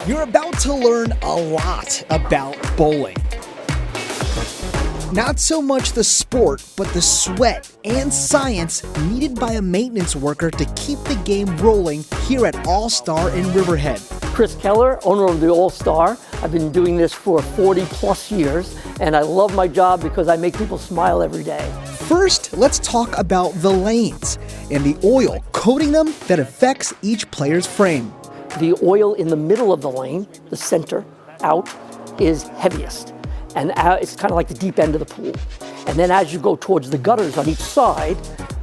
You're about to learn a lot about bowling. Not so much the sport, but the sweat and science needed by a maintenance worker to keep the game rolling here at All-Star in Riverhead. Chris Keller, owner of the All-Star. I've been doing this for 40 plus years, and I love my job because I make people smile every day. First, let's talk about the lanes and the oil coating them that affects each player's frame. The oil in the middle of the lane, the center, out, is heaviest. And it's kind of like the deep end of the pool. And then as you go towards the gutters on each side,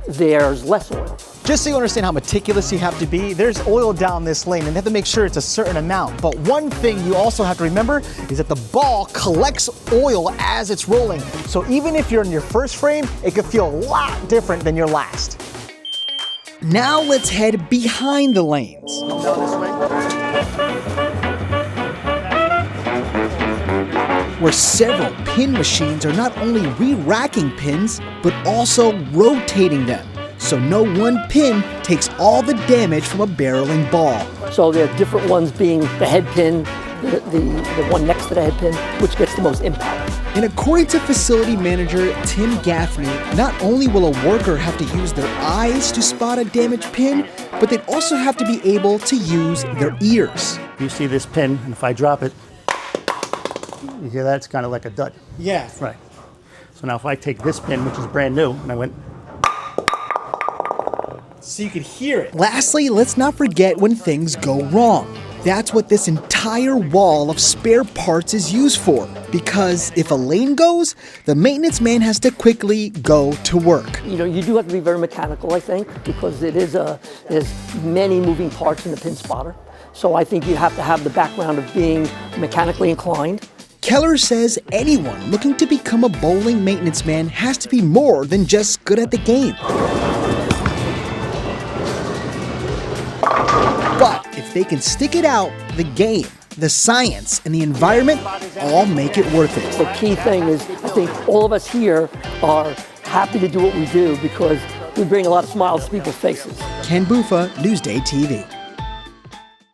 there's less oil. Just so you understand how meticulous you have to be, there's oil down this lane and you have to make sure it's a certain amount. But one thing you also have to remember is that the ball collects oil as it's rolling. So even if you're in your first frame, it could feel a lot different than your last. Now let's head behind the lanes. Come down this way. Where several pin machines are not only re-racking pins, but also rotating them. So no one pin takes all the damage from a barreling ball. So there are different ones being the head pin, the one next to the head pin, which gets the most impact. And according to facility manager Tim Gaffney, not only will a worker have to use their eyes to spot a damaged pin, but they'd also have to be able to use their ears. You see this pin, and if I drop it, you hear that? It's kind of like a dud. Yeah. Right. So now if I take this pin, which is brand new, and I went... So you could hear it. Lastly, let's not forget when things go wrong. That's what this entire wall of spare parts is used for. Because if a lane goes, the maintenance man has to quickly go to work. You know, you do have to be very mechanical, I think, because there's many moving parts in the pin spotter. So I think you have to have the background of being mechanically inclined. Keller says anyone looking to become a bowling maintenance man has to be more than just good at the game. But if they can stick it out, the game, the science, and the environment all make it worth it. The key thing is, I think all of us here are happy to do what we do because we bring a lot of smiles to people's faces. Ken Buffa, Newsday TV.